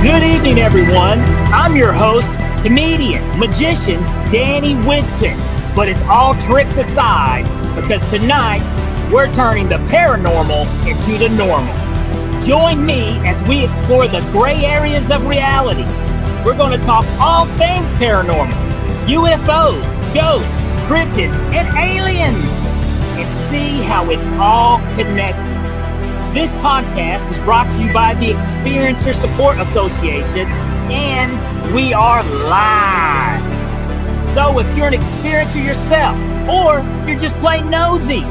Good evening, everyone. I'm your host, comedian, magician, Danny Whitson. But it's all tricks aside, because tonight we're turning the paranormal into the normal. Join me as we explore the gray areas of reality. We're going to talk all things paranormal, UFOs, ghosts, cryptids, and aliens, and see how it's all connected. This podcast is brought to you by the Experiencer Support Association, and we are live. So if you're an experiencer yourself, or you're just plain nosy,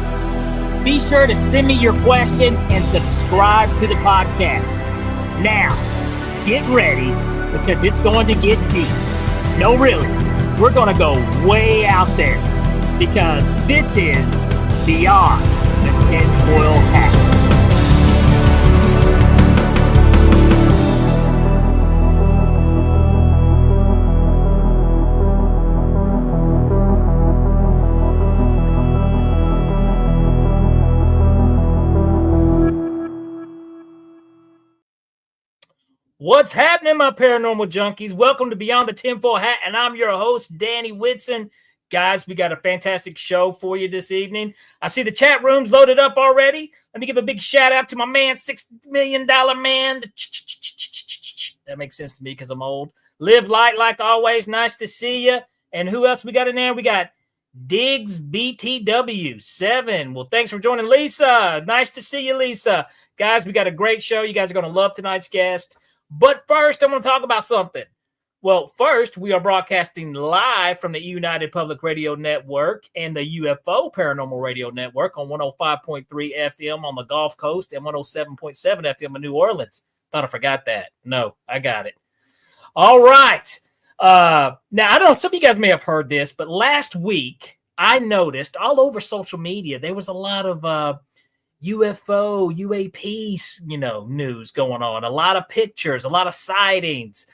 be sure to send me your question and subscribe to the podcast. Now, get ready, because it's going to get deep. No, really, we're going to go way out there, because this is Beyond the Tinfoil Hat. What's happening, my paranormal junkies? Welcome to Beyond the Tinfoil Hat, and I'm your host, Danny Whitson. Guys, we got a fantastic show for you this evening. I see the chat room's loaded up already. Let me give a big shout out to my man, $6 million man. That makes sense to me because I'm old. Live light like always. Nice to see you. And who else we got in there? We got Diggs BTW7. Well, thanks for joining, Lisa. Nice to see you, Lisa. Guys, we got a great show. You guys are going to love tonight's guest. But first, I want to talk about something. Well, first, we are broadcasting live from the United Public Radio Network and the UFO Paranormal Radio Network on 105.3 FM on the Gulf Coast and 107.7 FM in New Orleans. Thought I forgot that. No, I got it. All right. Now, I don't know, some of you guys may have heard this, but last week, I noticed all over social media, there was a lot of UFO, UAP, news going on. A lot of pictures, a lot of sightings.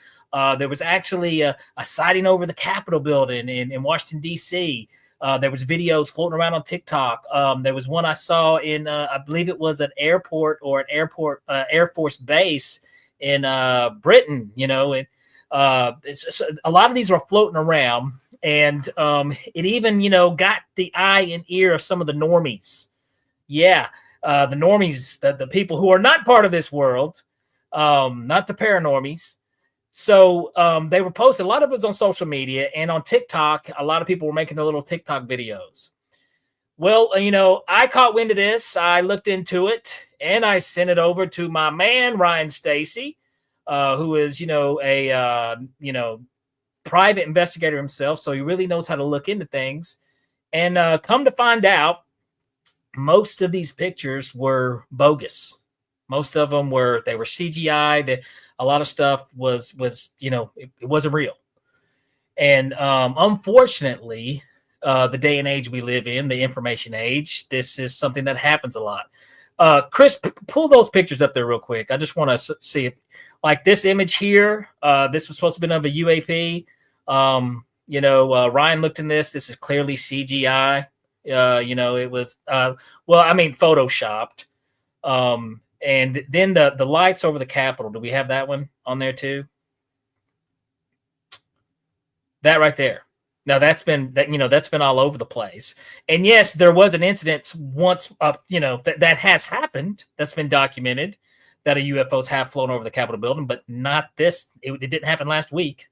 There was actually a sighting over the Capitol building in Washington, D.C. There was videos floating around on TikTok. There was one I saw in, I believe it was an airport or an Air Force base in Britain, and a lot of these were floating around. And it even, got the eye and ear of some of the normies. Yeah. The normies, the people who are not part of this world, not the paranormies. So they were posted. A lot of it was on social media and on TikTok. A lot of people were making their little TikTok videos. Well, I caught wind of this. I looked into it and I sent it over to my man, Ryan Stacy, who is, a private investigator himself. So he really knows how to look into things. And come to find out, most of these pictures were bogus. Most of them were CGI. A lot of stuff was it wasn't real. And unfortunately, the day and age we live in, the information age, this is something that happens a lot. Chris, pull those pictures up there real quick. I just want to see if, like this image here, this was supposed to be of a UAP. Ryan looked in this. This is clearly CGI. It was, photoshopped. And then the lights over the Capitol. Do we have that one on there too? That right there. Now that's been all over the place. And yes, there was an incident once, that has happened. That's been documented, that a UFOs have flown over the Capitol building, but not this. It didn't happen last week.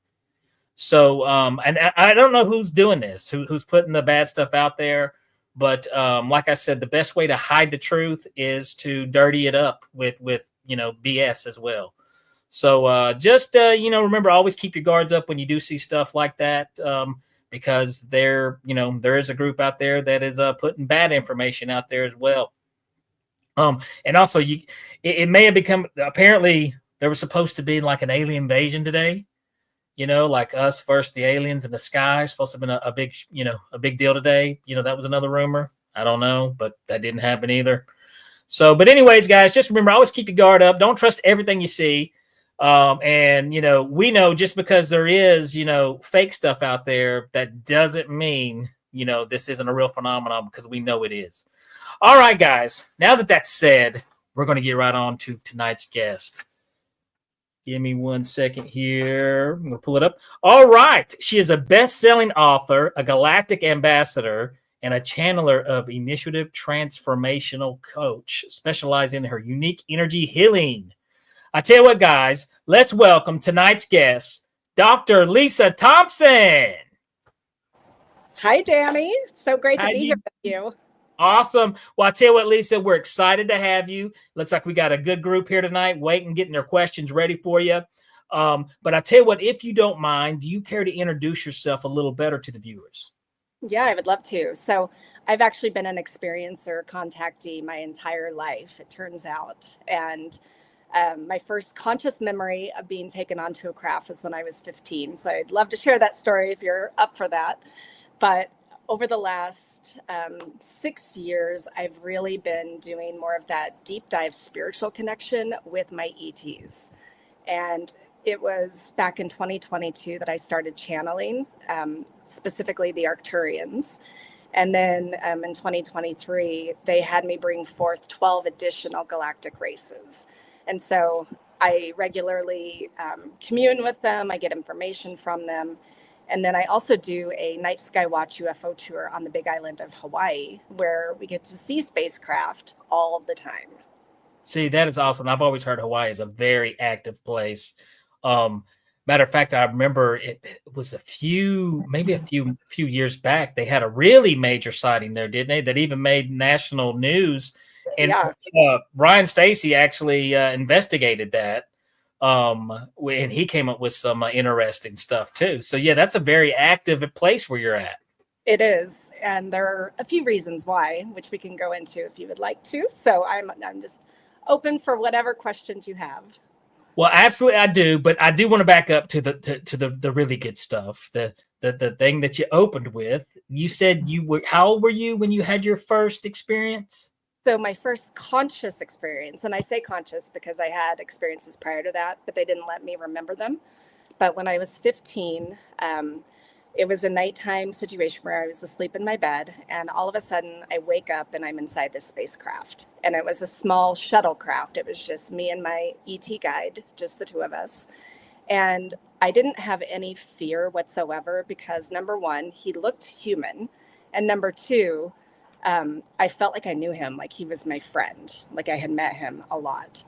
So, and I don't know who's doing this, who's putting the bad stuff out there. But like I said, the best way to hide the truth is to dirty it up with BS as well. So just remember, always keep your guards up when you do see stuff like that, because there is a group out there that is putting bad information out there as well. And also, it may have become, apparently there was supposed to be like an alien invasion today. Like us versus the aliens in the sky. Supposed to have been a big deal today. That was another rumor. I don't know, but that didn't happen either. So, but anyways, guys, just remember, always keep your guard up. Don't trust everything you see. And we know just because there is, fake stuff out there, that doesn't mean, this isn't a real phenomenon, because we know it is. All right, guys, now that that's said, we're going to get right on to tonight's guest. Give me 1 second here. I'm going to pull it up. All right. She is a best-selling author, a galactic ambassador, and a channeler of initiative transformational coach, specializing in her unique energy healing. I tell you what, guys, let's welcome tonight's guest, Dr. Lisa Thompson. Hi, Danny. So great to How be here with you. Awesome. Well, I tell you what, Lisa, we're excited to have you. Looks like we got a good group here tonight, waiting, getting their questions ready for you. But I tell you what, if you don't mind, do you care to introduce yourself a little better to the viewers? Yeah, I would love to. So I've actually been an experiencer contactee my entire life, it turns out. And my first conscious memory of being taken onto a craft was when I was 15. So I'd love to share that story if you're up for that. But over the last 6 years, I've really been doing more of that deep dive spiritual connection with my ETs. And it was back in 2022 that I started channeling, specifically the Arcturians. And then in 2023, they had me bring forth 12 additional galactic races. And so I regularly commune with them. I get information from them. And then I also do a night sky watch UFO tour on the Big Island of Hawaii, where we get to see spacecraft all the time. See, that is awesome. I've always heard Hawaii is a very active place. Matter of fact, I remember it was maybe a few years back, they had a really major sighting there, didn't they? That even made national news. And Yeah. Ryan Stacy actually investigated that. And he came up with some interesting stuff too. So yeah, that's a very active place where you're at. It is, and there are a few reasons why, which we can go into if you would like to. So I'm just open for whatever questions you have. Well, absolutely, I do, but I do want to back up to the really good stuff. The thing that you opened with. You said how old were you when you had your first experience? So my first conscious experience, and I say conscious because I had experiences prior to that, but they didn't let me remember them. But when I was 15, it was a nighttime situation where I was asleep in my bed, and all of a sudden I wake up and I'm inside this spacecraft. And it was a small shuttlecraft. It was just me and my ET guide, just the two of us. And I didn't have any fear whatsoever because number one, he looked human. And number two, I felt like I knew him, like he was my friend, like I had met him a lot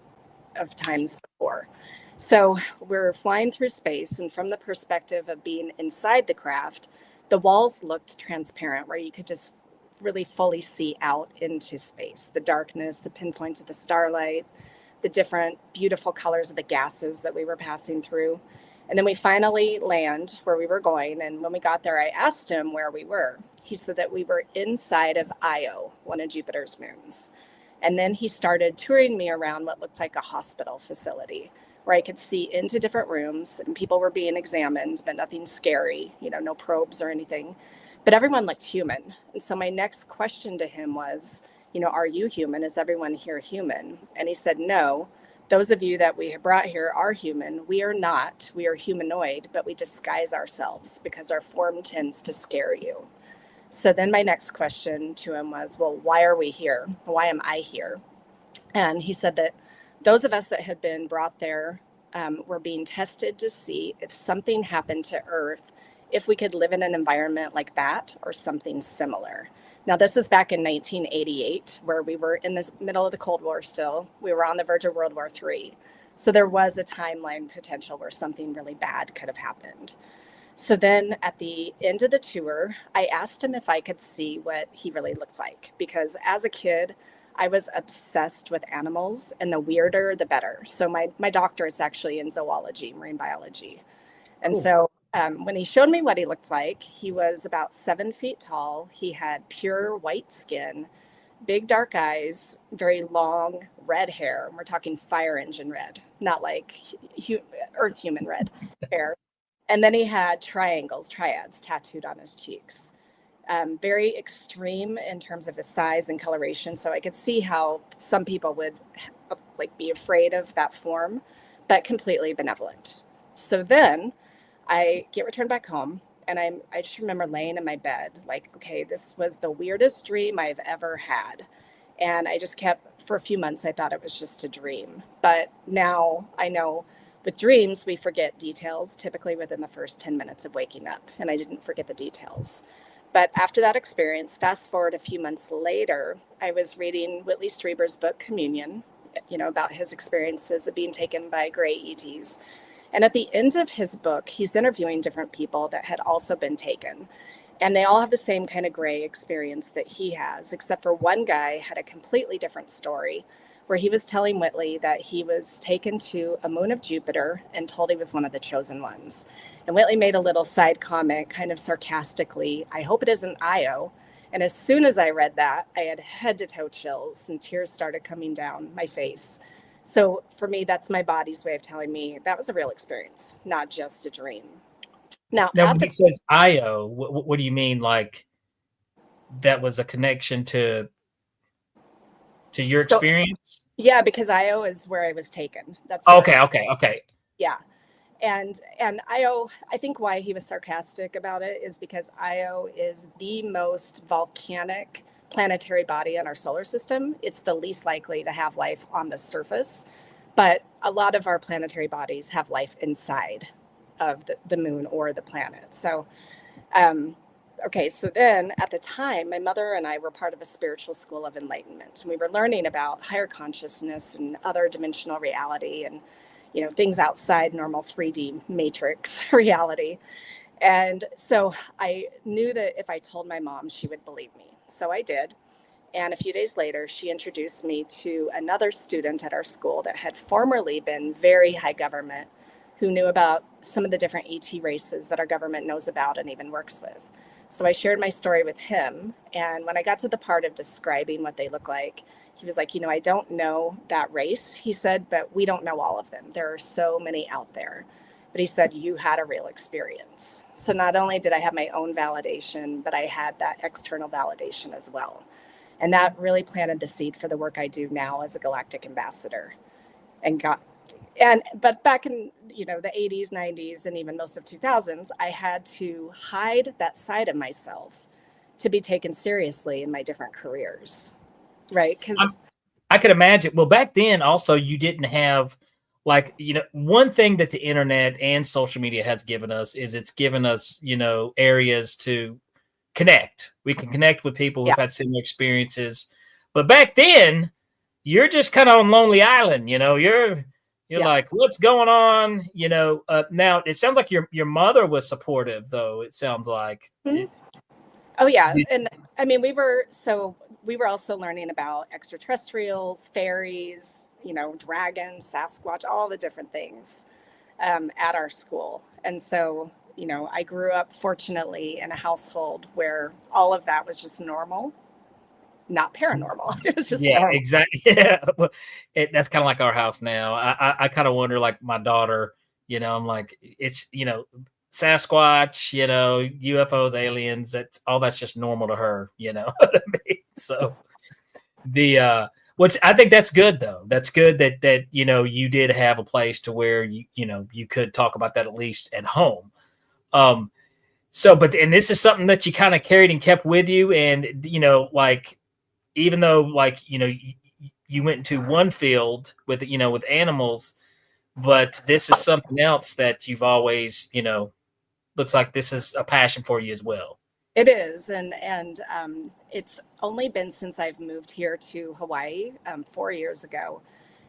of times before. So we're flying through space, and from the perspective of being inside the craft, the walls looked transparent where you could just really fully see out into space, the darkness, the pinpoints of the starlight, the different beautiful colors of the gases that we were passing through. And then we finally land where we were going. And when we got there, I asked him where we were. He said that we were inside of Io, one of Jupiter's moons. And then he started touring me around what looked like a hospital facility where I could see into different rooms and people were being examined, but nothing scary, no probes or anything. But everyone looked human. And so my next question to him was, are you human? Is everyone here human? And he said, no. Those of you that we have brought here are human. We are not. We are humanoid, but we disguise ourselves because our form tends to scare you. So then my next question to him was, well, why are we here? Why am I here? And he said that those of us that had been brought there were being tested to see if something happened to Earth, if we could live in an environment like that or something similar. Now, this is back in 1988, where we were in the middle of the Cold War still. We were on the verge of World War III. So there was a timeline potential where something really bad could have happened. So then at the end of the tour, I asked him if I could see what he really looked like. Because as a kid, I was obsessed with animals, and the weirder, the better. So my doctorate's actually in zoology, marine biology. And so when he showed me what he looked like, he was about 7 feet tall. He had pure white skin, big dark eyes, very long red hair. We're talking fire engine red, not like earth human red hair. And then he had triads tattooed on his cheeks. Very extreme in terms of his size and coloration. So I could see how some people would be afraid of that form, but completely benevolent. So then I get returned back home, and I just remember laying in my bed like, okay, this was the weirdest dream I've ever had. And I just kept, for a few months, I thought it was just a dream. But now I know With dreams, we forget details typically within the first 10 minutes of waking up, and I didn't forget the details. But after that experience, fast forward a few months later, I was reading Whitley Strieber's book, Communion, about his experiences of being taken by gray ETs. And at the end of his book, he's interviewing different people that had also been taken. And they all have the same kind of gray experience that he has, except for one guy had a completely different story where he was telling Whitley that he was taken to a moon of Jupiter and told he was one of the chosen ones. And Whitley made a little side comment, kind of sarcastically, "I hope it isn't Io." And as soon as I read that, I had head to toe chills and tears started coming down my face. So for me, that's my body's way of telling me that was a real experience, not just a dream. Now when he says Io, what do you mean? Like that was a connection to your experience? Yeah, because Io is where I was taken. That's okay. Yeah. And Io, I think why he was sarcastic about it is because Io is the most volcanic planetary body in our solar system. It's the least likely to have life on the surface, but a lot of our planetary bodies have life inside of the moon or the planet. So, so then at the time, my mother and I were part of a spiritual school of enlightenment, and we were learning about higher consciousness and other dimensional reality and things outside normal 3D matrix reality. And so I knew that if I told my mom, she would believe me. So I did. And a few days later, she introduced me to another student at our school that had formerly been very high government, who knew about some of the different ET races that our government knows about and even works with. So I shared my story with him. And when I got to the part of describing what they look like, he was like, I don't know that race, he said, but we don't know all of them. There are so many out there. But he said, you had a real experience. So not only did I have my own validation, but I had that external validation as well. And that really planted the seed for the work I do now as a Galactic ambassador. But back in, the 80s, 90s, and even most of 2000s, I had to hide that side of myself to be taken seriously in my different careers. Right. Because I could imagine. Well, back then also you didn't have one thing that the internet and social media has given us is it's given us, areas to connect. We can connect with people who've had similar experiences. But back then, you're just kind of on Lonely Island, you're like, what's going on? Now it sounds like your mother was supportive, though. It sounds like. Mm-hmm. Oh, yeah. And I mean, we were also learning about extraterrestrials, fairies, dragons, Sasquatch, all the different things at our school. And so, I grew up fortunately in a household where all of that was just normal, not paranormal. It was just normal. Exactly. Yeah. That's kind of like our house now. I kind of wonder, like my daughter, I'm like, it's, Sasquatch, UFOs, aliens, that's just normal to her, what I mean? So which I think that's good though. That's good that you did have a place to where you could talk about that at least at home. And this is something that you kind of carried and kept with you, and even though you went into one field with with animals, but this is something else that you've always looks like this is a passion for you as well. It is, and it's only been since I've moved here to Hawaii 4 years ago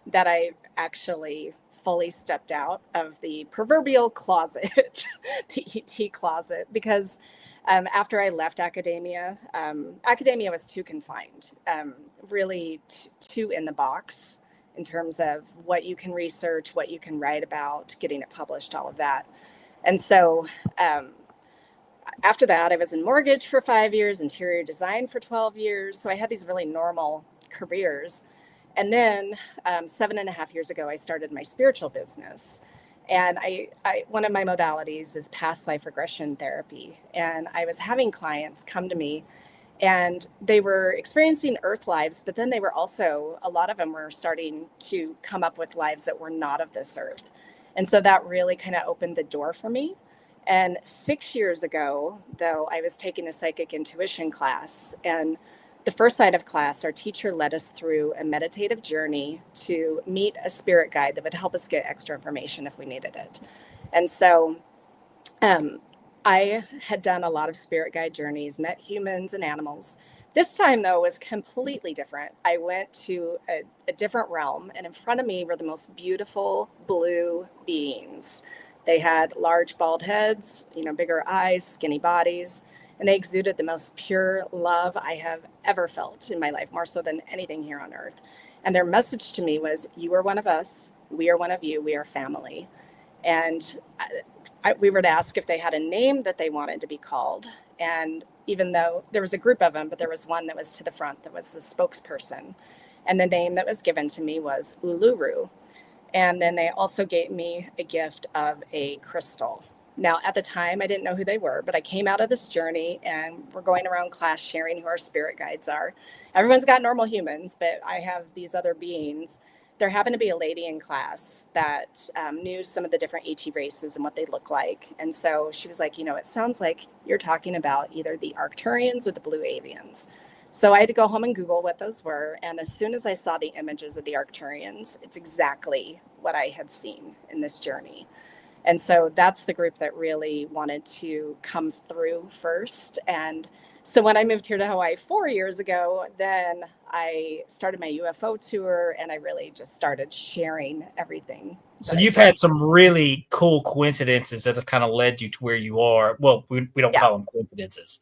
that I actually fully stepped out of the proverbial closet, the ET closet, because after I left academia, academia was too confined, really too in the box in terms of what you can research, what you can write about, getting it published, all of that. And so after that, I was in mortgage for 5 years, interior design for 12 years. So I had these really normal careers. And then 7.5 years ago, I started my spiritual business. And I one of my modalities is past life regression therapy. And I was having clients come to me and they were experiencing Earth lives, but then they were also, a lot of them were starting to come up with lives that were not of this earth. And so that really kind of opened the door for me. And 6 years ago, though, I was taking a psychic intuition class, and the first night of class, our teacher led us through a meditative journey to meet a spirit guide that would help us get extra information if we needed it. And so I had done a lot of spirit guide journeys, met humans and animals. This time, though, was completely different. I went to a different realm, and in front of me were the most beautiful blue beings. They had large bald heads, bigger eyes, skinny bodies, and they exuded the most pure love I have ever felt in my life, more so than anything here on earth. And their message to me was, you are one of us, we are one of you, we are family. And we were to ask if they had a name that they wanted to be called. And even though there was a group of them, but there was one that was to the front that was the spokesperson. And the name that was given to me was Uluru. And then they also gave me a gift of a crystal. Now, at the time, I didn't know who they were, but I came out of this journey and we're going around class sharing who our spirit guides are. Everyone's got normal humans, but I have these other beings. There happened to be a lady in class that knew some of the different ET races and what they look like. And so she was like, it sounds like you're talking about either the Arcturians or the blue avians. So I had to go home and Google what those were. And as soon as I saw the images of the Arcturians, it's exactly what I had seen in this journey. And so that's the group that really wanted to come through first. And so when I moved here to Hawaii 4 years ago, then I started my UFO tour and I really just started sharing everything. So you've had some really cool coincidences that have kind of led you to where you are. Well, we don't call them coincidences.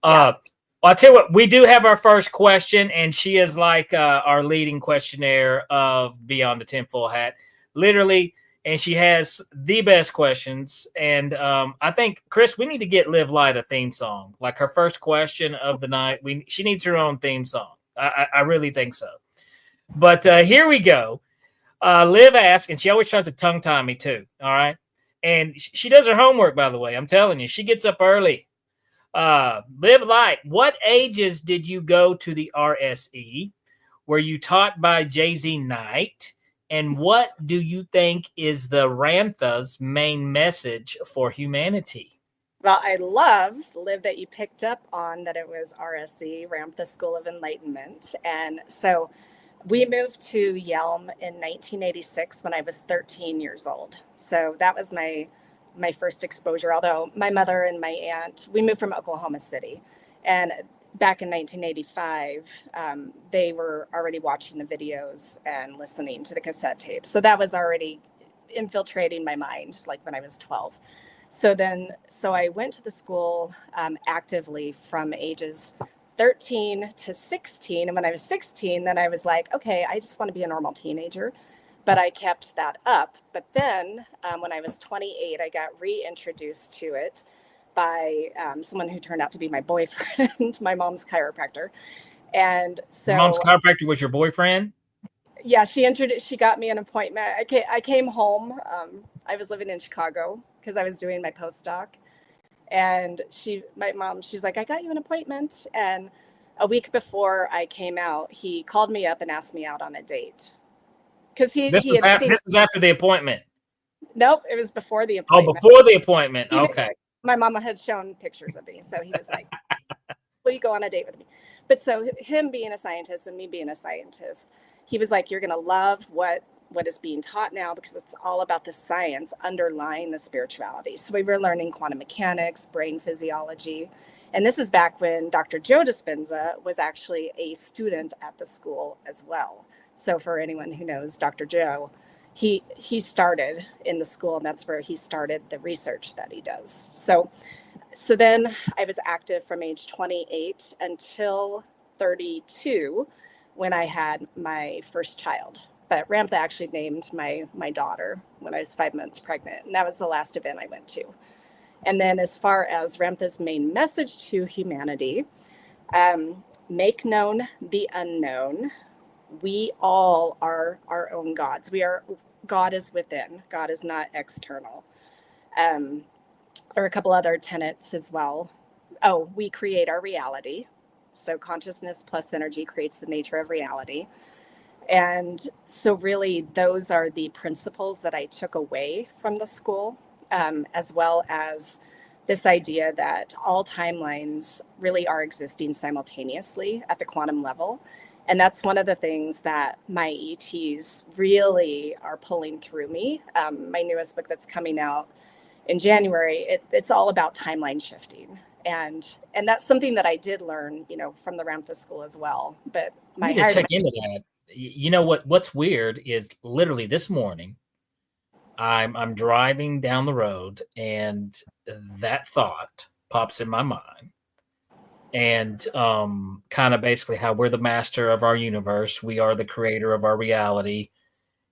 I'll tell you what, we do have our first question, and she is like our leading questionnaire of Beyond the Tinfoil Hat. Literally, and she has the best questions. And I think, Chris, we need to get Liv Light a theme song. Like her first question of the night, she needs her own theme song. I really think so. But here we go. Liv asks, and she always tries to tongue tie me too. All right. And she does her homework, by the way. I'm telling you, she gets up early. Liv Light, what ages did you go to the RSE? Were you taught by Jay-Z Knight? And what do you think is the Ramtha's main message for humanity? Well, I love, Liv, that you picked up on that it was RSE, Ramtha School of Enlightenment. And so we moved to Yelm in 1986 when I was 13 years old. So that was my first exposure, although my mother and my aunt, we moved from Oklahoma City. And back in 1985, they were already watching the videos and listening to the cassette tapes. So that was already infiltrating my mind, like when I was 12. So I went to the school actively from ages 13 to 16. And when I was 16, then I was like, okay, I just want to be a normal teenager. But I kept that up. But then when I was 28, I got reintroduced to it by someone who turned out to be my boyfriend, my mom's chiropractor. And so Mom's chiropractor was your boyfriend? Yeah, she got me an appointment. I came home. I was living in Chicago because I was doing my postdoc. And my mom, she's like, I got you an appointment. And a week before I came out, he called me up and asked me out on a date. Because this was after the appointment. Nope, it was before the appointment. Oh, before the appointment. Okay. My mama had shown pictures of me, so he was like, "Will you go on a date with me?" But so him being a scientist and me being a scientist, he was like, "You're gonna love what is being taught now because it's all about the science underlying the spirituality." So we were learning quantum mechanics, brain physiology, and this is back when Dr. Joe Dispenza was actually a student at the school as well. So for anyone who knows Dr. Joe, he started in the school, and that's where he started the research that he does. So then I was active from age 28 until 32 when I had my first child. But Ramtha actually named my daughter when I was 5 months pregnant, and that was the last event I went to. And then as far as Ramtha's main message to humanity, make known the unknown. We all are our own gods. God is within. God is not external. Or a couple other tenets as well. Oh, we create our reality. So consciousness plus energy creates the nature of reality. And so really those are the principles that I took away from the school, as well as this idea that all timelines really are existing simultaneously at the quantum level. And that's one of the things that my ETs really are pulling through me. My newest book that's coming out in January, it's all about timeline shifting. And that's something that I did learn, from the Ramtha school as well. But I need to check into that. You know what's weird is literally this morning, I'm driving down the road and that thought pops in my mind. And kind of basically how we're the master of our universe. We are the creator of our reality.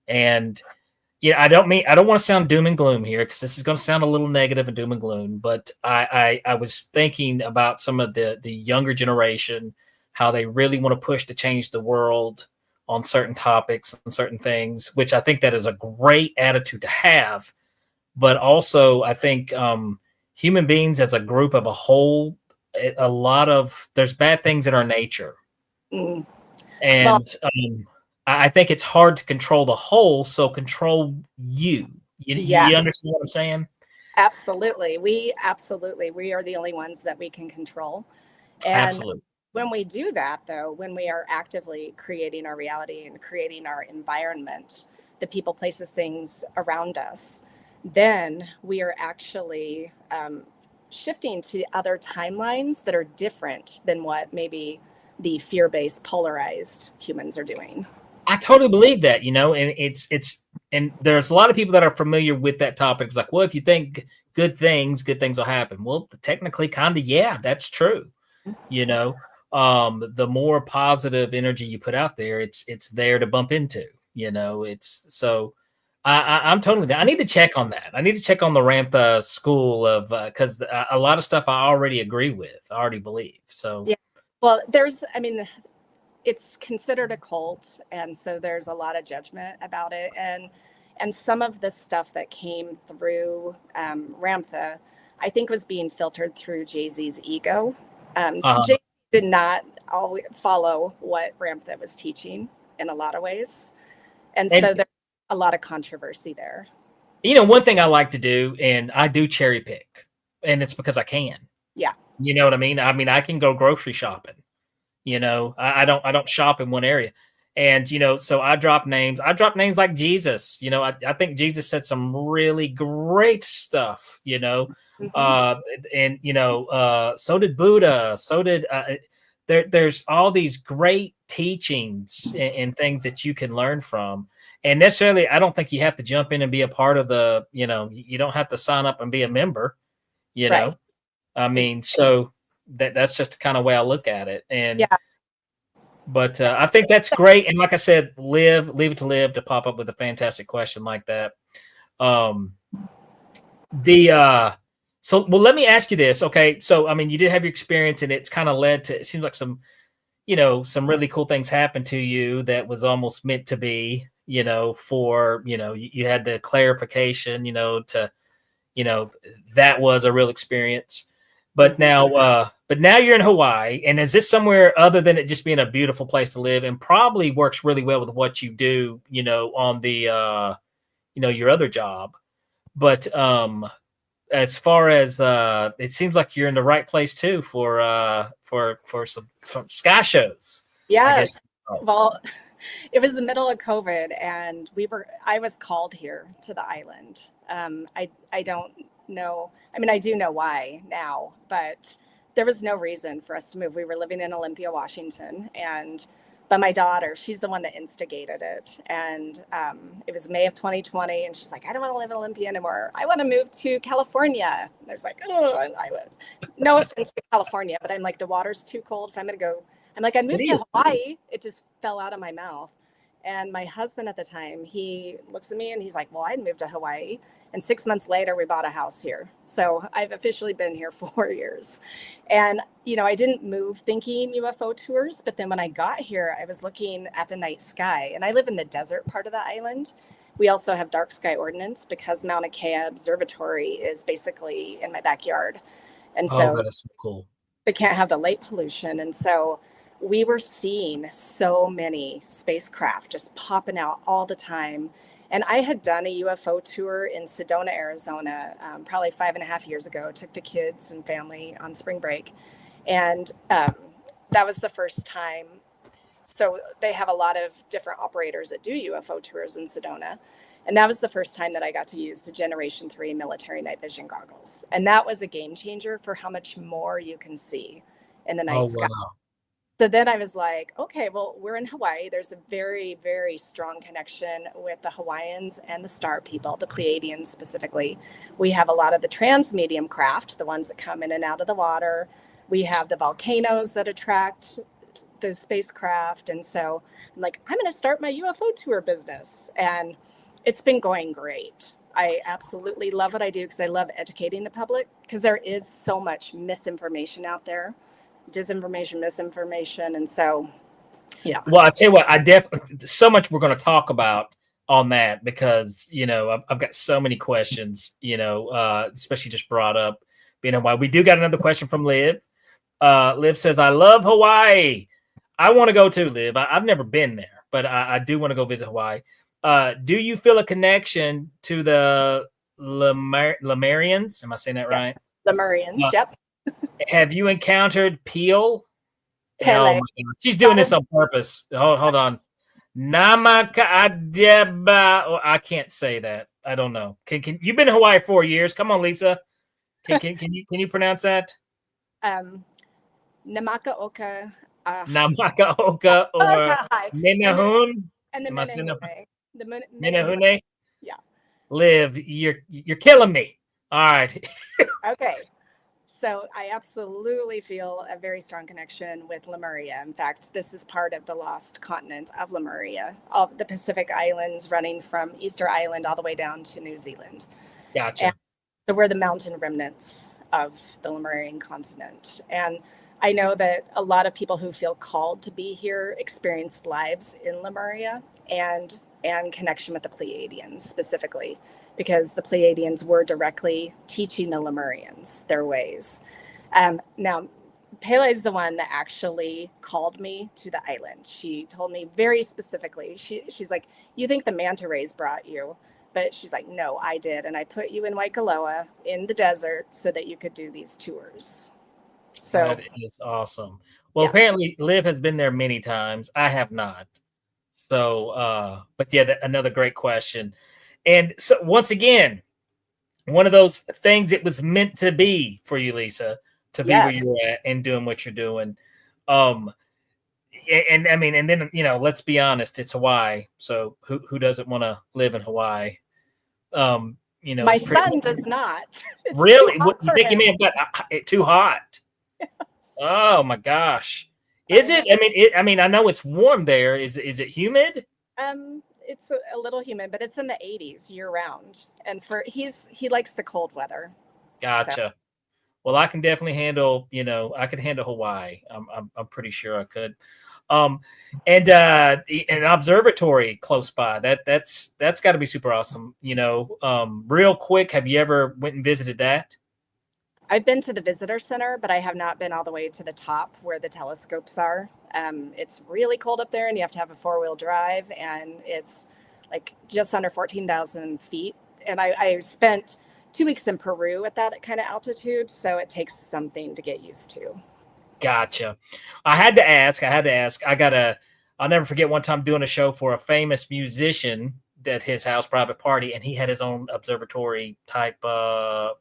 And I don't want to sound doom and gloom here, because this is going to sound a little negative and doom and gloom, but I was thinking about some of the younger generation, how they really want to push to change the world on certain topics and certain things, which I think that is a great attitude to have. But also I think human beings as a group of a whole, there's bad things in our nature. And I think it's hard to control the whole, so control you. You understand what I'm saying? Absolutely. We are the only ones that we can control. And absolutely. When we do that, though, when we are actively creating our reality and creating our environment, the people, places, things around us, then we are actually shifting to other timelines that are different than what maybe the fear-based polarized humans are doing. I totally believe that, and and there's a lot of people that are familiar with that topic. It's like, well, if you think good things will happen. Well, technically kind of, yeah, that's true. The more positive energy you put out there, it's there to bump into, it's so I'm totally. I need to check on that. I need to check on the Ramtha school of because a lot of stuff I already agree with, I already believe. So yeah, well, it's considered a cult, and so there's a lot of judgment about it, and some of the stuff that came through Ramtha, I think, was being filtered through Jay-Z's ego. Jay did not always follow what Ramtha was teaching in a lot of ways, and so there's a lot of controversy there. One thing I like to do, and I do cherry pick, and it's because I can. Yeah. You know what I mean? I can go grocery shopping. I don't shop in one area. And, so I drop names. I drop names like Jesus. I think Jesus said some really great stuff, Mm-hmm. So did Buddha. So did there's all these great teachings and things that you can learn from. And necessarily, I don't think you have to jump in and be a part of the, you don't have to sign up and be a member, Right. I mean, so that's just the kind of way I look at it. And yeah. But I think that's great. And like I said, leave it to live to pop up with a fantastic question like that. So let me ask you this. Okay. So, I mean, you did have your experience, and it's kind of led to, it seems like some really cool things happened to you that was almost meant to be, for, you had the clarification, that was a real experience. But now you're in Hawaii, and is this somewhere other than it just being a beautiful place to live, and probably works really well with what you do, on the, your other job. But as far as it seems like you're in the right place too for some sky shows. Yes. Well, it was the middle of COVID, and I was called here to the island. I don't know. I mean, I do know why now, but there was no reason for us to move. We were living in Olympia, Washington, but my daughter, she's the one that instigated it. And it was May of 2020, and she's like, I don't want to live in Olympia anymore. I want to move to California. And I was like, oh, no offense to California, but I'm like, the water's too cold. If I'm going to go, I'm like, I'd move to Hawaii. It just fell out of my mouth. And my husband at the time, he looks at me and he's like, well, I'd moved to Hawaii. And 6 months later, we bought a house here. So I've officially been here 4 years. And, I didn't move thinking UFO tours. But then when I got here, I was looking at the night sky. And I live in the desert part of the island. We also have dark sky ordinance because Mauna Kea Observatory is basically in my backyard. And so that is so cool. They can't have the light pollution. And so we were seeing so many spacecraft just popping out all the time. And I had done a UFO tour in Sedona, Arizona, probably 5.5 years ago. Took the kids and family on spring break. And that was the first time. So they have a lot of different operators that do UFO tours in Sedona. And that was the first time that I got to use the Generation 3 military night vision goggles. And that was a game changer for how much more you can see in the night sky. Wow. So then I was like, okay, well, we're in Hawaii. There's a very, very strong connection with the Hawaiians and the star people, the Pleiadians specifically. We have a lot of the trans-medium craft, the ones that come in and out of the water. We have the volcanoes that attract the spacecraft. And so I'm like, I'm going to start my UFO tour business. And it's been going great. I absolutely love what I do because I love educating the public, because there is so much misinformation out there. Disinformation, misinformation. And so, yeah. Well, I tell you what, I definitely, so much we're going to talk about on that, because, you know, I've got so many questions, you know, especially just brought up, you know, why we do got another question from Liv. Liv says, I love Hawaii. I want to go too, Liv. I've never been there, but I do want to go visit Hawaii. Do you feel a connection to the Lemurians? Am I saying that right? Lemurians, yep. Have you encountered Pele? Pele. Oh my God. She's doing this on purpose. Hold on. Namakadeba. Oh, I can't say that. I don't know. Can you've been in Hawaii 4 years? Come on, Lisa. Can you pronounce that? Namakaoka. Namakaoka or Menahun? And the Menahune. Menahune? Yeah. Liv, you're killing me. All right. Okay. So I absolutely feel a very strong connection with Lemuria. In fact, this is part of the lost continent of Lemuria, all the Pacific Islands running from Easter Island all the way down to New Zealand. Gotcha. And so we're the mountain remnants of the Lemurian continent. And I know that a lot of people who feel called to be here experienced lives in Lemuria and connection with the Pleiadians specifically, because the Pleiadians were directly teaching the Lemurians their ways. Now, Pele is the one that actually called me to the island. She told me very specifically, she's like, you think the manta rays brought you? But she's like, no, I did. And I put you in Waikoloa in the desert so that you could do these tours. So that is awesome. Well, yeah. Apparently Liv has been there many times. I have not. So, but yeah, another great question. And so once again, one of those things it was meant to be for you, Lisa, to be where you're at and doing what you're doing. And I mean, and then, you know, let's be honest, it's Hawaii. So who doesn't want to live in Hawaii? You know, my son does not. Really? What, you think you may have got it too hot? Yes. Oh my gosh. Is it? I mean, I know it's warm there. Is it humid? It's a little humid, but it's in the 80s year round. And he likes the cold weather. Gotcha. So. Well, I can definitely handle, you know, I can handle Hawaii. I'm pretty sure I could. And an observatory close by. That's got to be super awesome. You know, real quick, have you ever went and visited that? I've been to the visitor center, but I have not been all the way to the top where the telescopes are. It's really cold up there, and you have to have a 4-wheel drive, and it's like just under 14,000 feet. And I spent 2 weeks in Peru at that kind of altitude, so it takes something to get used to. Gotcha. I had to ask. I'll never forget one time doing a show for a famous musician at his house, private party, and he had his own observatory type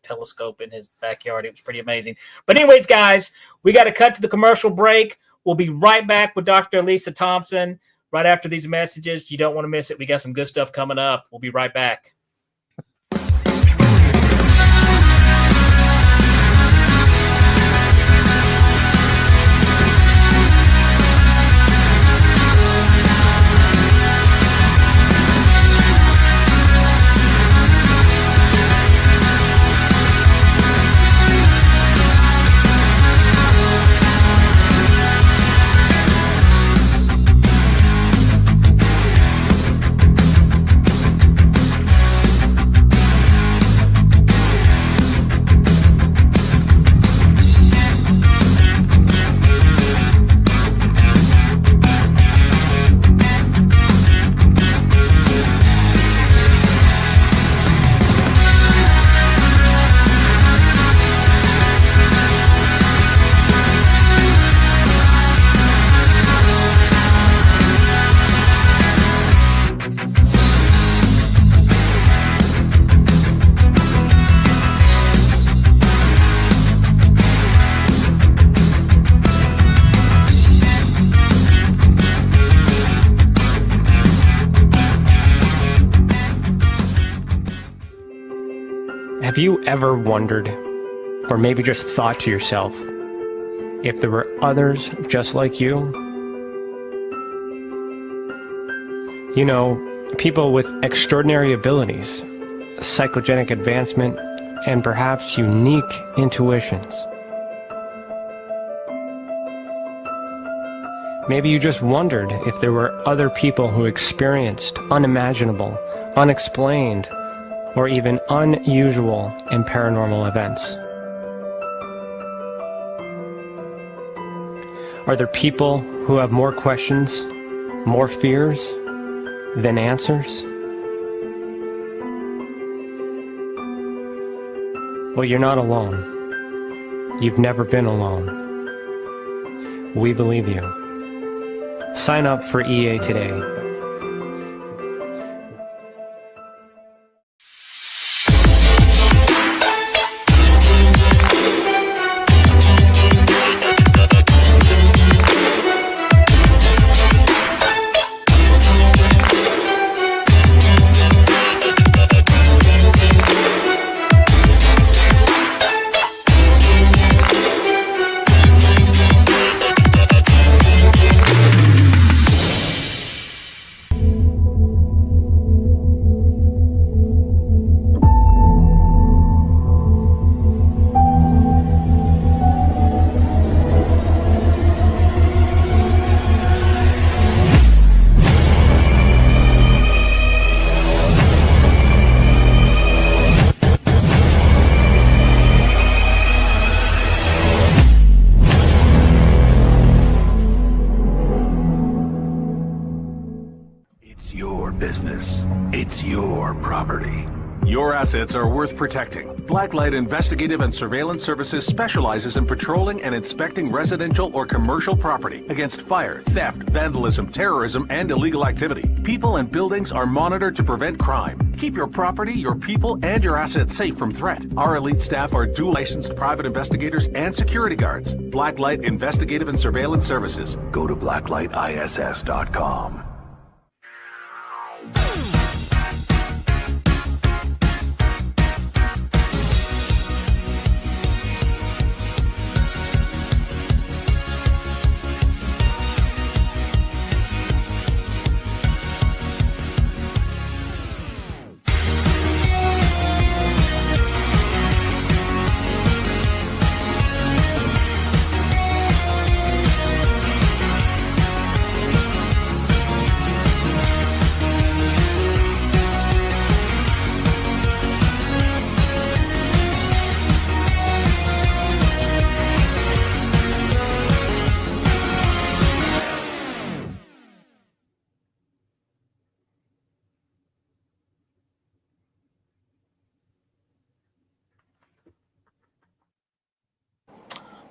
telescope in his backyard. It was pretty amazing. But anyways, guys, we got to cut to the commercial break. We'll be right back with Dr. Lisa Thompson right after these messages. You don't want to miss it. We got some good stuff coming up. We'll be right back. Have you ever wondered, or maybe just thought to yourself, if there were others just like you? You know, people with extraordinary abilities, psychogenic advancement, and perhaps unique intuitions. Maybe you just wondered if there were other people who experienced unimaginable, unexplained, or even unusual and paranormal events. Are there people who have more questions, more fears than answers? Well, you're not alone. You've never been alone. We believe you. Sign up for EA today. Business. It's your property. Your assets are worth protecting. Blacklight Investigative and Surveillance Services specializes in patrolling and inspecting residential or commercial property against fire, theft, vandalism, terrorism, and illegal activity. People and buildings are monitored to prevent crime. Keep your property, your people, and your assets safe from threat. Our elite staff are dual licensed private investigators and security guards. Blacklight Investigative and Surveillance Services. Go to blacklightiss.com.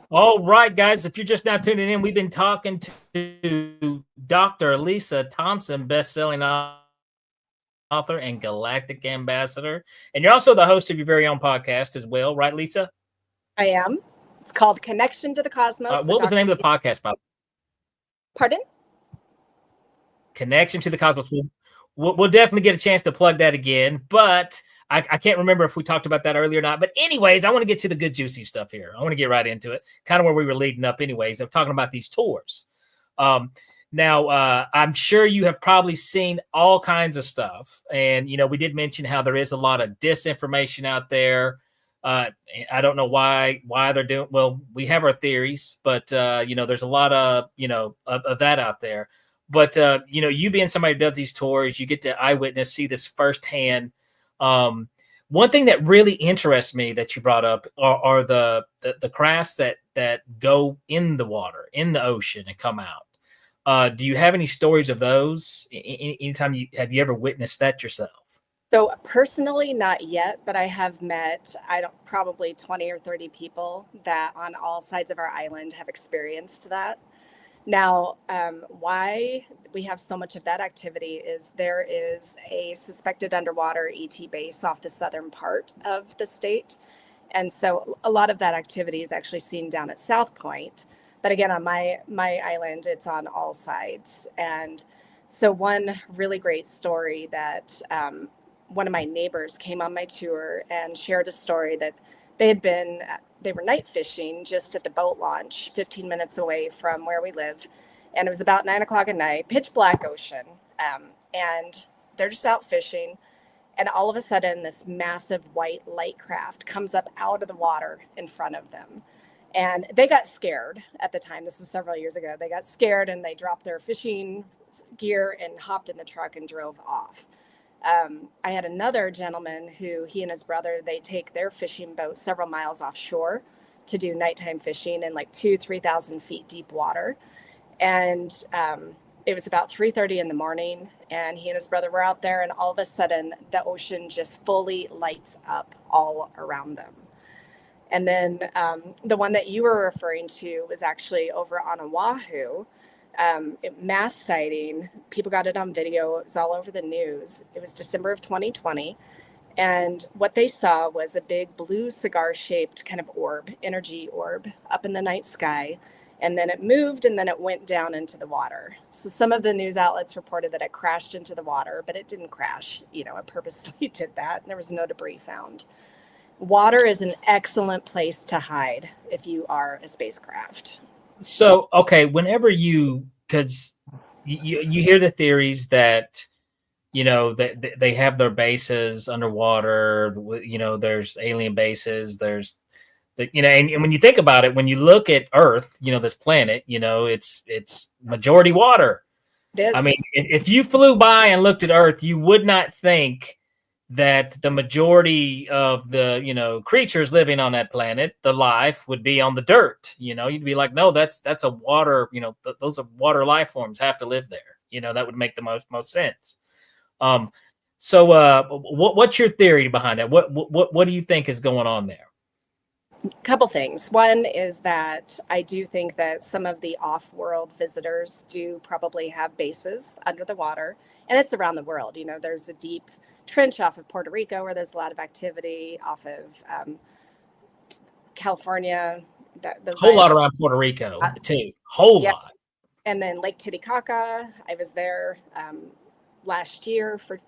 All right, guys, if you're just now tuning in, we've been talking to Dr. Lisa Thompson, best-selling author and Galactic ambassador. And you're also the host of your very own podcast as well, right, Lisa? I am. It's called Connection to the Cosmos. What was the name of the podcast, by the way? Pardon? Connection to the Cosmos. We'll definitely get a chance to plug that again, but I can't remember if we talked about that earlier or not. But anyways, I want to get to the good, juicy stuff here. I want to get right into it, kind of where we were leading up anyways. I'm talking about these tours. Now, I'm sure you have probably seen all kinds of stuff. And, you know, we did mention how there is a lot of disinformation out there. I don't know why they're doing, well, we have our theories, but, you know, there's a lot of, you know, of that out there. But, you know, you being somebody who does these tours, you get to eyewitness, see this firsthand. One thing that really interests me that you brought up are the crafts that go in the water, in the ocean, and come out. Do you have any stories of those? Anytime have you ever witnessed that yourself? So personally, not yet, but I have met, probably 20 or 30 people that on all sides of our island have experienced that. Now, why we have so much of that activity is there is a suspected underwater ET base off the southern part of the state. And so a lot of that activity is actually seen down at South Point. But again, on my island, it's on all sides. And so one really great story that one of my neighbors came on my tour and shared a story that they were night fishing just at the boat launch 15 minutes away from where we live. And it was about 9 o'clock at night, pitch black ocean. And they're just out fishing. And all of a sudden, this massive white light craft comes up out of the water in front of them. And they got scared at the time. This was several years ago. They got scared and they dropped their fishing gear and hopped in the truck and drove off. I had another gentleman who he and his brother, they take their fishing boat several miles offshore to do nighttime fishing in like 3,000 feet deep water. And it was about 3:30 in the morning, and he and his brother were out there, and all of a sudden the ocean just fully lights up all around them. And then the one that you were referring to was actually over on Oahu. Mass sighting. People got it on video. It was all over the news. It was December of 2020. And what they saw was a big blue cigar-shaped kind of orb, energy orb, up in the night sky. And then it moved, and then it went down into the water. So some of the news outlets reported that it crashed into the water, but it didn't crash. You know, it purposely did that. And there was no debris found. Water is an excellent place to hide if you are a spacecraft. So, okay, whenever because you hear the theories that, you know, that they have their bases underwater, you know, there's alien bases, there's, you know, and when you think about it, when you look at Earth, you know, this planet, you know, it's majority water. It is. I mean, if you flew by and looked at Earth, you would not think that the majority of the, you know, creatures living on that planet, the life would be on the dirt. You know, you'd be like, no, that's a water, you know, those are water life forms have to live there. You know, that would make the most sense. So what's your theory behind that? What do you think is going on there? Couple things. One is that I do think that some of the off-world visitors do probably have bases under the water, and it's around the world. You know, there's a deep trench off of Puerto Rico where there's a lot of activity, off of California. Whole lot around Puerto Rico too. Whole lot. And then Lake Titicaca. I was there last year for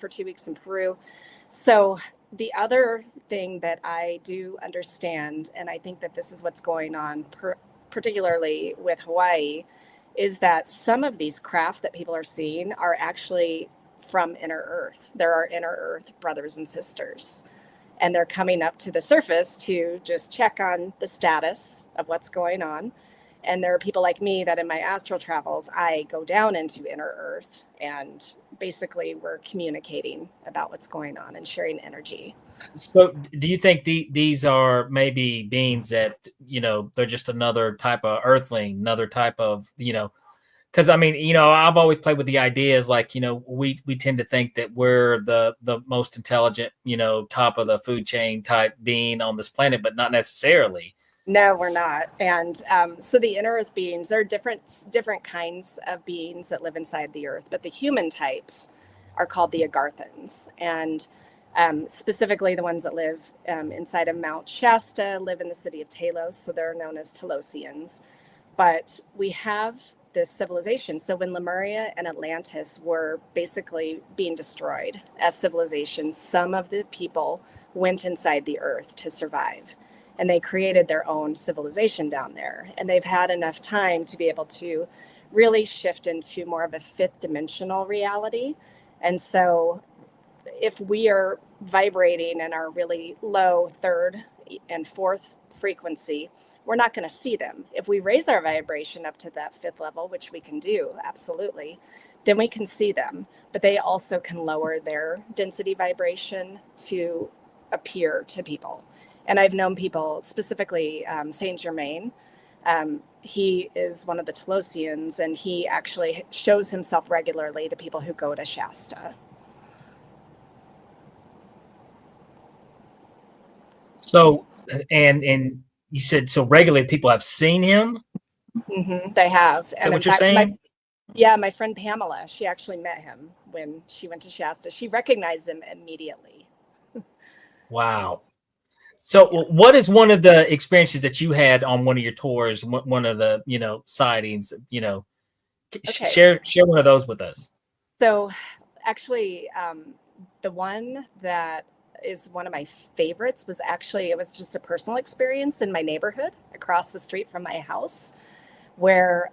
2 weeks in Peru. So the other thing that I do understand, and I think that this is what's going on, particularly with Hawaii, is that some of these craft that people are seeing are actually from inner Earth. There are inner Earth brothers and sisters, and they're coming up to the surface to just check on the status of what's going on. And there are people like me that in my astral travels, I go down into inner Earth, and basically we're communicating about what's going on and sharing energy. So do you think these are maybe beings that, you know, they're just another type of earthling, another type of, you know, because I mean, you know, I've always played with the ideas like, you know, we tend to think that we're the most intelligent, you know, top of the food chain type being on this planet, but not necessarily. No, we're not. And so the inner Earth beings, there are different kinds of beings that live inside the Earth, but the human types are called the Agarthans. And specifically the ones that live inside of Mount Shasta live in the city of Talos, so they're known as Talosians. But we have this civilization. So when Lemuria and Atlantis were basically being destroyed as civilizations, some of the people went inside the Earth to survive. And they created their own civilization down there. And they've had enough time to be able to really shift into more of a fifth dimensional reality. And so if we are vibrating in our really low third and fourth frequency, we're not going to see them. If we raise our vibration up to that fifth level, which we can do, absolutely, then we can see them. But they also can lower their density vibration to appear to people. And I've known people, specifically Saint Germain. He is one of the Talosians, and he actually shows himself regularly to people who go to Shasta. So, and you said, so regularly people have seen him? Mm-hmm, they have. Is that what you're saying? My friend Pamela, she actually met him when she went to Shasta. She recognized him immediately. Wow. So what is one of the experiences that you had on one of your tours, one of the, you know, sightings, you know, share one of those with us. So actually, The one that is one of my favorites was actually, it was just a personal experience in my neighborhood across the street from my house, where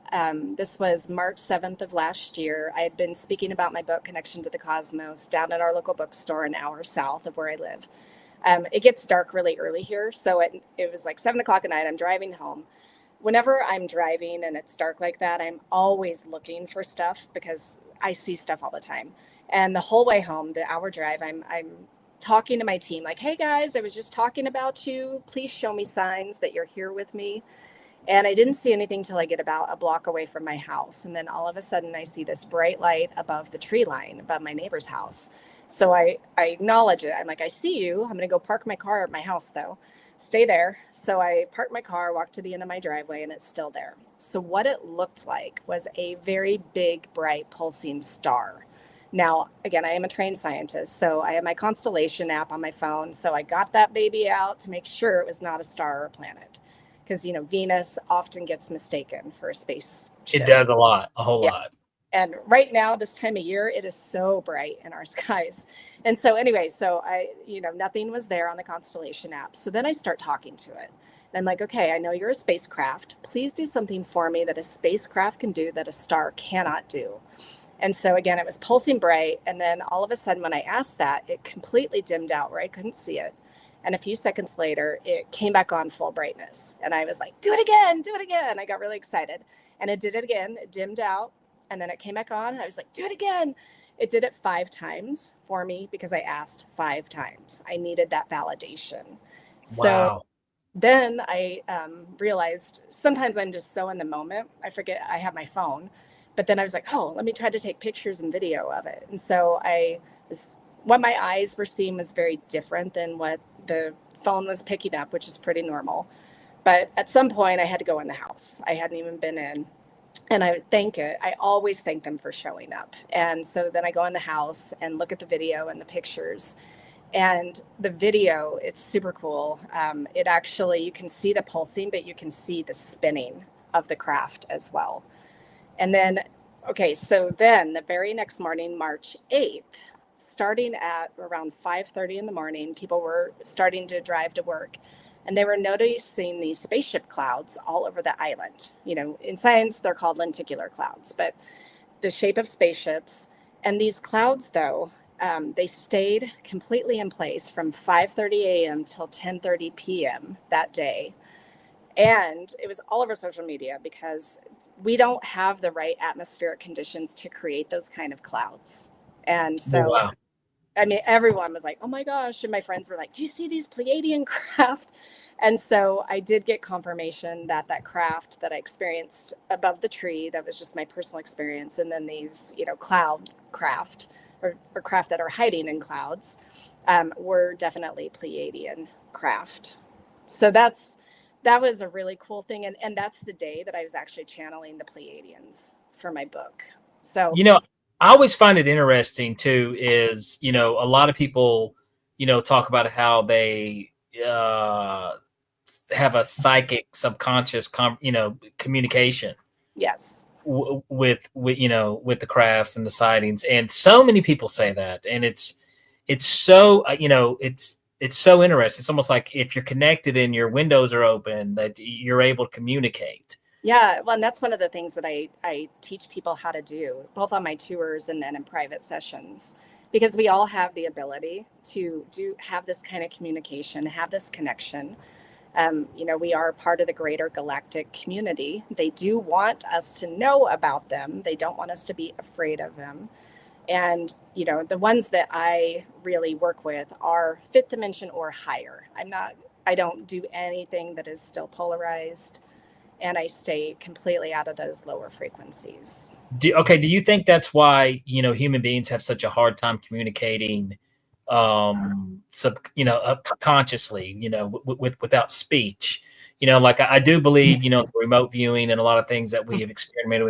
this was March 7th of last year. I had been speaking about my book, Connection to the Cosmos, down at our local bookstore an hour south of where I live. It gets dark really early here, so it was like 7 o'clock at night. I'm driving home. Whenever I'm driving and it's dark like that, I'm always looking for stuff because I see stuff all the time. And the whole way home, the hour drive, I'm talking to my team like, hey guys, I was just talking about you. Please show me signs that you're here with me. And I didn't see anything till I get about a block away from my house. And then all of a sudden I see this bright light above the tree line above my neighbor's house. So I acknowledge it. I'm like, I see you. I'm going to go park my car at my house though. Stay there. So I parked my car, walked to the end of my driveway, and it's still there. So what it looked like was a very big, bright, pulsing star. Now, again, I am a trained scientist, so I have my constellation app on my phone. So I got that baby out to make sure it was not a star or a planet. Because, Venus often gets mistaken for a space ship. It does a whole lot. And right now, this time of year, it is so bright in our skies. And so anyway, nothing was there on the constellation app. So then I start talking to it. And I'm like, okay, I know you're a spacecraft. Please do something for me that a spacecraft can do that a star cannot do. And so again, it was pulsing bright. And then all of a sudden, when I asked that, it completely dimmed out where I couldn't see it. And a few seconds later, it came back on full brightness. And I was like, do it again, do it again. I got really excited. And it did it again. It dimmed out. And then it came back on. And I was like, do it again. It did it 5 times for me because I asked 5 times. I needed that validation. Wow. So then I realized sometimes I'm just so in the moment. I forget I have my phone. But then I was like, oh, let me try to take pictures and video of it. And so what my eyes were seeing was very different than what the phone was picking up, which is pretty normal. But at some point I had to go in the house. I hadn't even been in. And I always thank them for showing up. And so then I go in the house and look at the video and the pictures. And the video, it's super cool. It actually, you can see the pulsing, but you can see the spinning of the craft as well. And then, so then the very next morning, March 8th, starting at around 5:30 in the morning, people were starting to drive to work. And they were noticing these spaceship clouds all over the island. In science, they're called lenticular clouds, but the shape of spaceships. And these clouds, though, they stayed completely in place from 5:30 a.m. till 10:30 p.m. that day. And it was all over social media because we don't have the right atmospheric conditions to create those kind of clouds. And so, Wow. everyone was like, oh my gosh. And my friends were like, do you see these Pleiadian craft? And so I did get confirmation that craft that I experienced above the tree, that was just my personal experience. And then these, cloud craft or craft that are hiding in clouds were definitely Pleiadian craft. So that was a really cool thing. And that's the day that I was actually channeling the Pleiadians for my book. So, I always find it interesting too, is, a lot of people, talk about how they have a psychic subconscious, communication. Yes. With the crafts and the sightings. And so many people say that. And it's so, it's so interesting. It's almost like if you're connected and your windows are open, that you're able to communicate. Yeah, well, and that's one of the things that I teach people how to do, both on my tours and then in private sessions, because we all have the ability to have this kind of communication, have this connection. We are part of the greater galactic community. They do want us to know about them. They don't want us to be afraid of them. And, the ones that I really work with are 5th dimension or higher. I don't do anything that is still polarized. And I stay completely out of those lower frequencies. Do you think that's why, human beings have such a hard time communicating, consciously, without speech? I do believe, remote viewing and a lot of things that we have experimented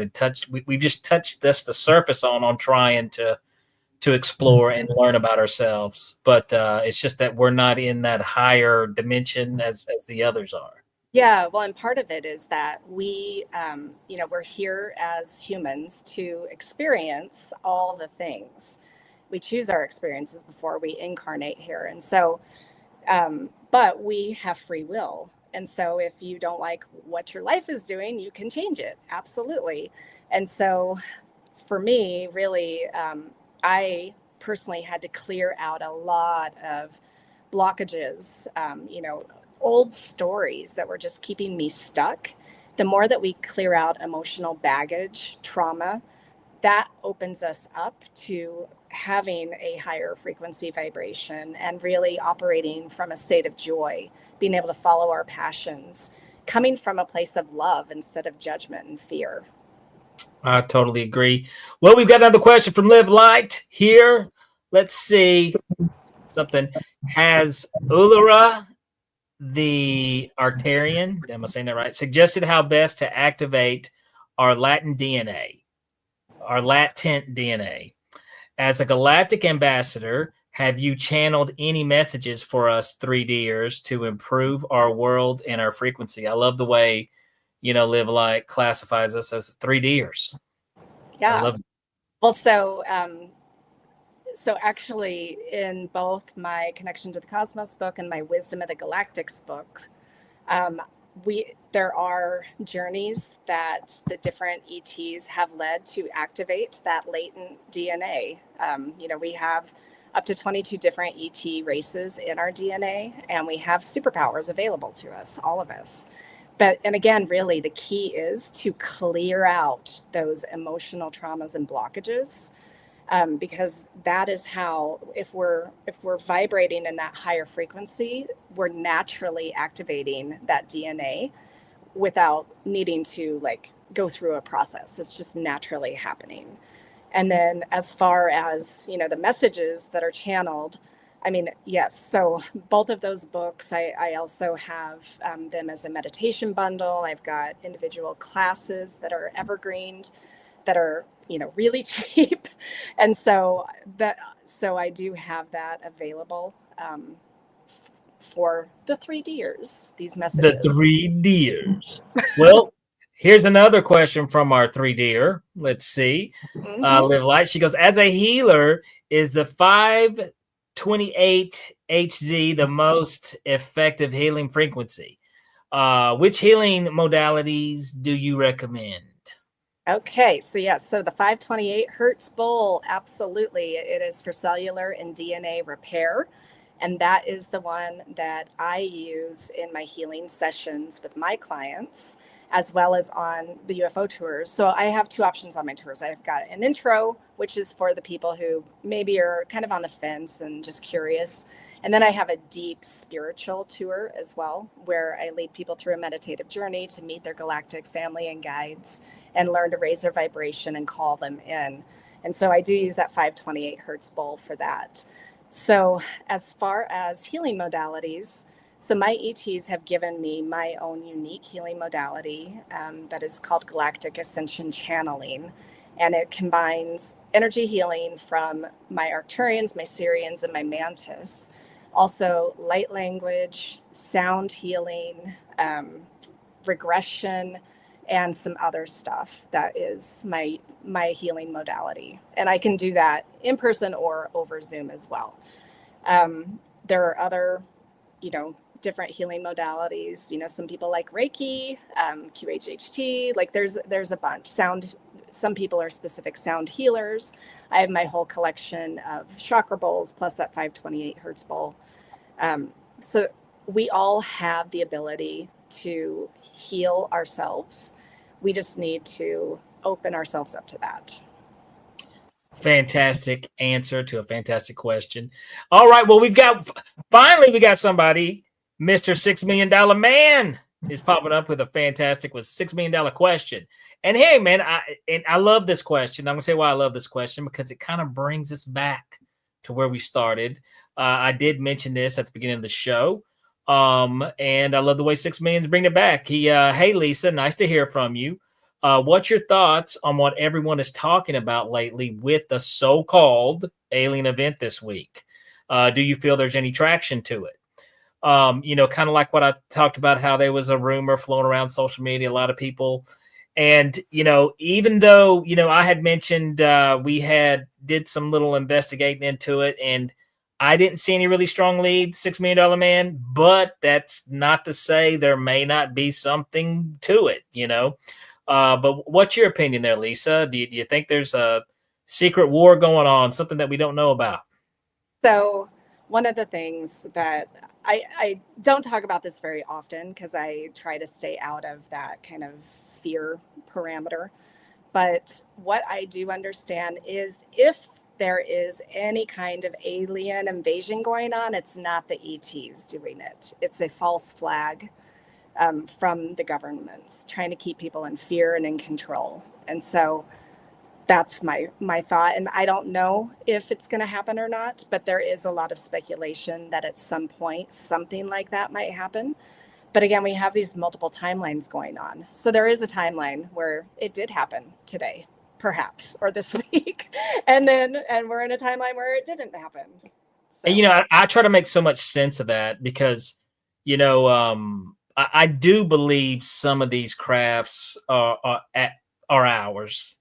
with, we've just touched the surface on trying to explore and learn about ourselves. But it's just that we're not in that higher dimension as the others are. Yeah, well, and part of it is that we, we're here as humans to experience all the things. We choose our experiences before we incarnate here. And so, but we have free will. And so if you don't like what your life is doing, you can change it. Absolutely. And so for me, really, I personally had to clear out a lot of blockages, old stories that were just keeping me stuck. The more that we clear out emotional baggage, trauma, that opens us up to having a higher frequency vibration and really operating from a state of joy, being able to follow our passions, coming from a place of love instead of judgment and fear. I totally agree. Well, we've got another question from Live Light here. Let's see something. Has Ulura the Arcturian, am I saying that right, suggested how best to activate our latent DNA? As a galactic ambassador, have you channeled any messages for us 3Ders to improve our world and our frequency? I love the way, Live Light classifies us as 3Ders. Yeah. I love it. Well, so actually in both my Connection to the Cosmos book and my Wisdom of the Galactics book, there are journeys that the different ETs have led to activate that latent DNA. We have up to 22 different ET races in our DNA, and we have superpowers available to us, all of us. And again, really the key is to clear out those emotional traumas and blockages. Because that is how, if we're vibrating in that higher frequency, we're naturally activating that DNA without needing to go through a process. It's just naturally happening. And then as far as, the messages that are channeled, I mean, yes. So both of those books, I also have them as a meditation bundle. I've got individual classes that are evergreened, that are really cheap, and so I do have that available for the 3Ders. These messages. The 3Ders. Well, here's another question from our 3Der. Let's see. Live Light. She goes, as a healer, is the 528 Hz the most effective healing frequency? Which healing modalities do you recommend? Okay, so so the 528 Hertz bowl, absolutely. It is for cellular and DNA repair. And that is the one that I use in my healing sessions with my clients, as well as on the UFO tours. So I have two options on my tours. I've got an intro, which is for the people who maybe are kind of on the fence and just curious. And then I have a deep spiritual tour as well, where I lead people through a meditative journey to meet their galactic family and guides and learn to raise their vibration and call them in. And so I do use that 528 Hertz bowl for that. So as far as healing modalities, so my ETs have given me my own unique healing modality that is called Galactic Ascension channeling. And it combines energy healing from my Arcturians, my Sirians, and my Mantis. Also light language, sound healing, regression, and some other stuff. That is my healing modality. And I can do that in person or over Zoom as well. There are other, different healing modalities. Some people like Reiki, QHHT, there's a bunch. Some people are specific sound healers. I have my whole collection of chakra bowls plus that 528 Hertz bowl. So we all have the ability to heal ourselves. We just need to open ourselves up to that. Fantastic answer to a fantastic question. All right. Well, finally we got somebody. Mr. $6 Million Man is popping up with $6 million question. And hey, man, I love this question. I'm gonna say why I love this question, because it kind of brings us back to where we started. I did mention this at the beginning of the show. And I love the way 6 Million's bring it back. Hey Lisa, nice to hear from you. What's your thoughts on what everyone is talking about lately with the so-called alien event this week? Do you feel there's any traction to it? Kind of like what I talked about, how there was a rumor floating around social media. A lot of people, And, even though, I had mentioned we did some little investigating into it, and I didn't see any really strong lead, $6 Million Man, but that's not to say there may not be something to it, But what's your opinion there, Lisa? Do you think there's a secret war going on, something that we don't know about? So one of the things that I don't talk about this very often because I try to stay out of that kind of fear parameter. But what I do understand is if there is any kind of alien invasion going on, it's not the ETs doing it. It's a false flag from the governments trying to keep people in fear and in control. And so that's my thought. And I don't know if it's going to happen or not, but there is a lot of speculation that at some point something like that might happen. But again, we have these multiple timelines going on. So there is a timeline where it did happen today, perhaps, or this week. And we're in a timeline where it didn't happen. So. And, I try to make so much sense of that because, I do believe some of these crafts are ours,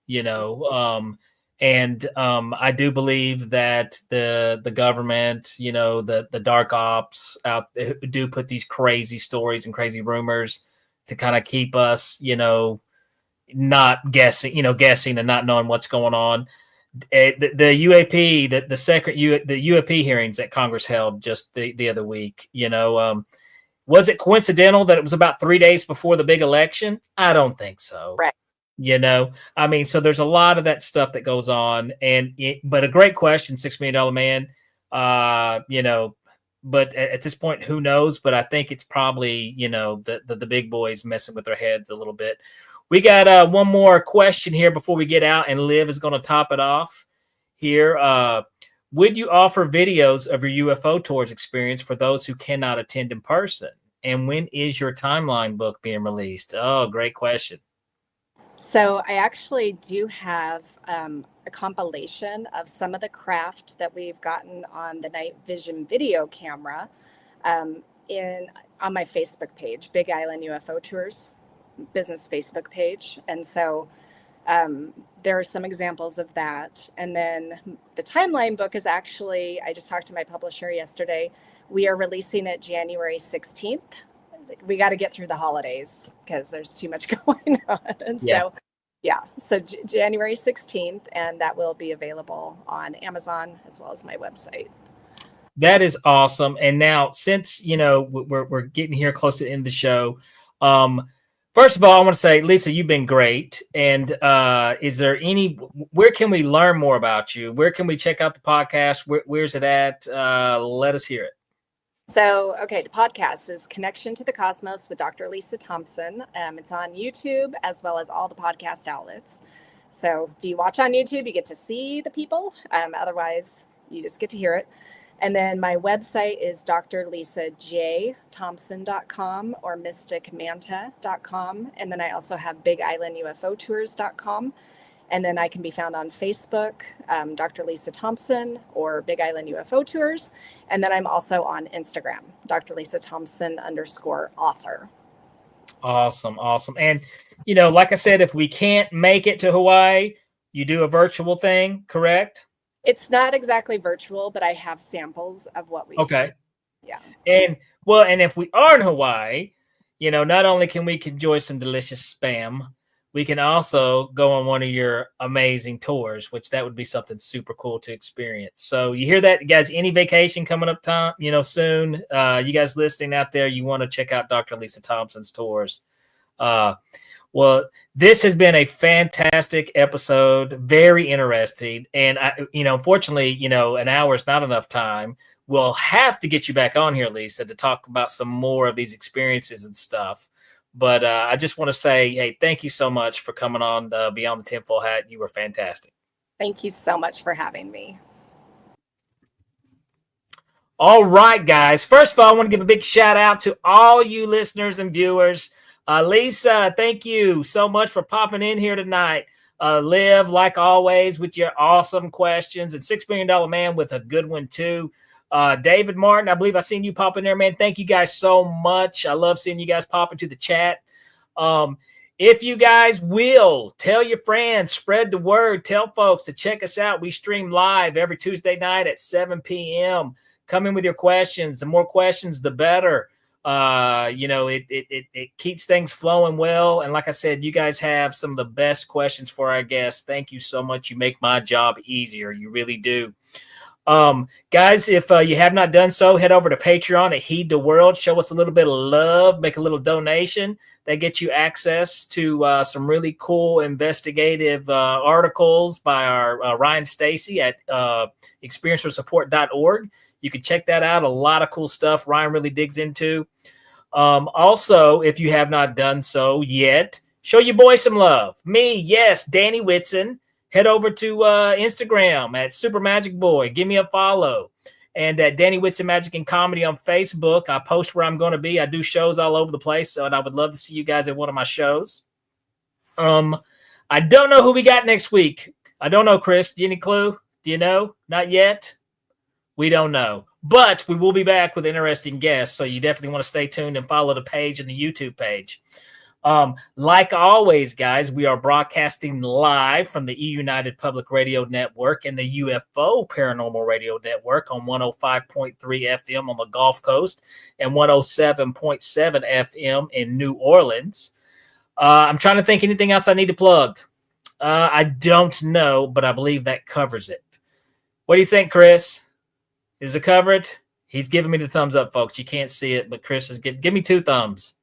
and I do believe that the government, the dark ops out there do put these crazy stories and crazy rumors to kind of keep us, not guessing and not knowing what's going on. The UAP, the UAP hearings that Congress held just the other week, was it coincidental that it was about 3 days before the big election? I don't think so. Right. So there's a lot of that stuff that goes on, but a great question, $6 Million Man. But at this point, who knows? But I think it's probably, the big boys messing with their heads a little bit. We got one more question here before we get out, and Liv is going to top it off here. Would you offer videos of your UFO tours experience for those who cannot attend in person? And when is your timeline book being released? Oh, great question. So I actually do have a compilation of some of the craft that we've gotten on the night vision video camera on my Facebook page, Big Island UFO Tours business Facebook page. And so there are some examples of that. And then the timeline book is actually, I just talked to my publisher yesterday. We are releasing it January 16th. We got to get through the holidays because there's too much going on. And so January 16th, and that will be available on Amazon as well as my website. That is awesome. And now, since, we're getting here close to the end of the show, first of all, I want to say, Lisa, you've been great. And is there where can we learn more about you? Where can we check out the podcast? Where's it at? Let us hear it. So, okay, the podcast is Connection to the Cosmos with Dr. Lisa Thompson. It's on YouTube as well as all the podcast outlets. So if you watch on YouTube, you get to see the people. Otherwise, you just get to hear it. And then my website is drlisajthompson.com or mysticmanta.com. And then I also have bigislandUFOtours.com. And then I can be found on Facebook, Dr. Lisa Thompson or Big Island UFO Tours. And then I'm also on Instagram, Dr. Lisa Thompson _author. Awesome. And, like I said, if we can't make it to Hawaii, you do a virtual thing, correct? It's not exactly virtual, but I have samples of what we see. Yeah. And if we are in Hawaii, not only can we enjoy some delicious spam, we can also go on one of your amazing tours, which that would be something super cool to experience. So you hear that, guys? Any vacation coming up soon? You guys listening out there, you want to check out Dr. Lisa Thompson's tours. Well, this has been a fantastic episode, very interesting. And unfortunately, an hour is not enough time. We'll have to get you back on here, Lisa, to talk about some more of these experiences and stuff. But I just want to say, hey, thank you so much for coming on Beyond the Tinfoil Hat. You were fantastic. Thank you so much for having me. All right, guys. First of all, I want to give a big shout out to all you listeners and viewers. Lisa, thank you so much for popping in here tonight. Liv, like always, with your awesome questions, and $6 Million Man with a good one, too. David Martin, I believe I seen you pop in there, man. Thank you guys so much. I love seeing you guys pop into the chat. If you guys will, tell your friends, spread the word, tell folks to check us out. We stream live every Tuesday night at 7 p.m. Come in with your questions. The more questions, the better. It keeps things flowing well. And like I said, you guys have some of the best questions for our guests. Thank you so much. You make my job easier. You really do. Guys, if you have not done so, head over to Patreon at Heed the World. Show us a little bit of love. Make a little donation. That gets you access to some really cool investigative articles by our Ryan Stacy at experiencersupport.org. You can check that out. A lot of cool stuff Ryan really digs into. Also, if you have not done so yet, show your boy some love. Me, yes, Danny Whitson. Head over to Instagram at Super Magic Boy. Give me a follow. And at Danny Whitson Magic and Comedy on Facebook. I post where I'm going to be. I do shows all over the place, so I would love to see you guys at one of my shows. I don't know who we got next week. I don't know, Chris. Do you any clue? Do you know? Not yet? We don't know. But we will be back with interesting guests, so you definitely want to stay tuned and follow the page and the YouTube page. Like always, guys, we are broadcasting live from the E-United Public Radio Network and the UFO Paranormal Radio Network on 105.3 FM on the Gulf Coast and 107.7 FM in New Orleans. I'm trying to think anything else I need to plug. I don't know, but I believe that covers it. What do you think, Chris? Does it cover it? He's giving me the thumbs up, folks. You can't see it, but Chris is give me 2 thumbs.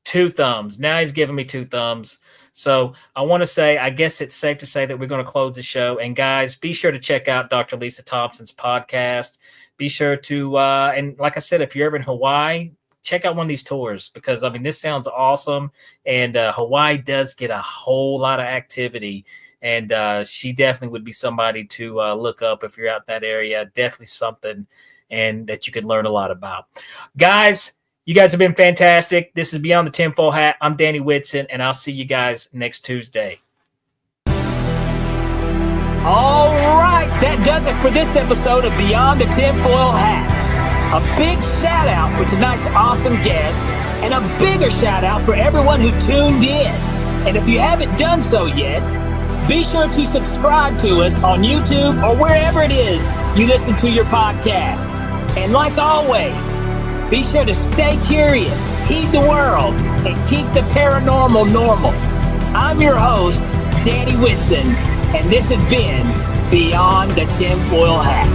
2 thumbs. Now he's giving me 2 thumbs. So I want to say, I guess it's safe to say that we're going to close the show. And guys, be sure to check out Dr. Lisa Thompson's podcast. Be sure to, and like I said, if you're ever in Hawaii, check out one of these tours because, I mean, this sounds awesome. And Hawaii does get a whole lot of activity. And she definitely would be somebody to look up if you're out in that area. Definitely something and that you could learn a lot about. Guys, you guys have been fantastic. This is Beyond the Tinfoil Hat. I'm Danny Whitson, and I'll see you guys next Tuesday. All right, that does it for this episode of Beyond the Tinfoil Hat. A big shout out for tonight's awesome guest, and a bigger shout out for everyone who tuned in. And if you haven't done so yet, be sure to subscribe to us on YouTube or wherever it is you listen to your podcasts. And like always, be sure to stay curious, heed the world, and keep the paranormal normal. I'm your host, Danny Whitson, and this has been Beyond the Tinfoil Hat.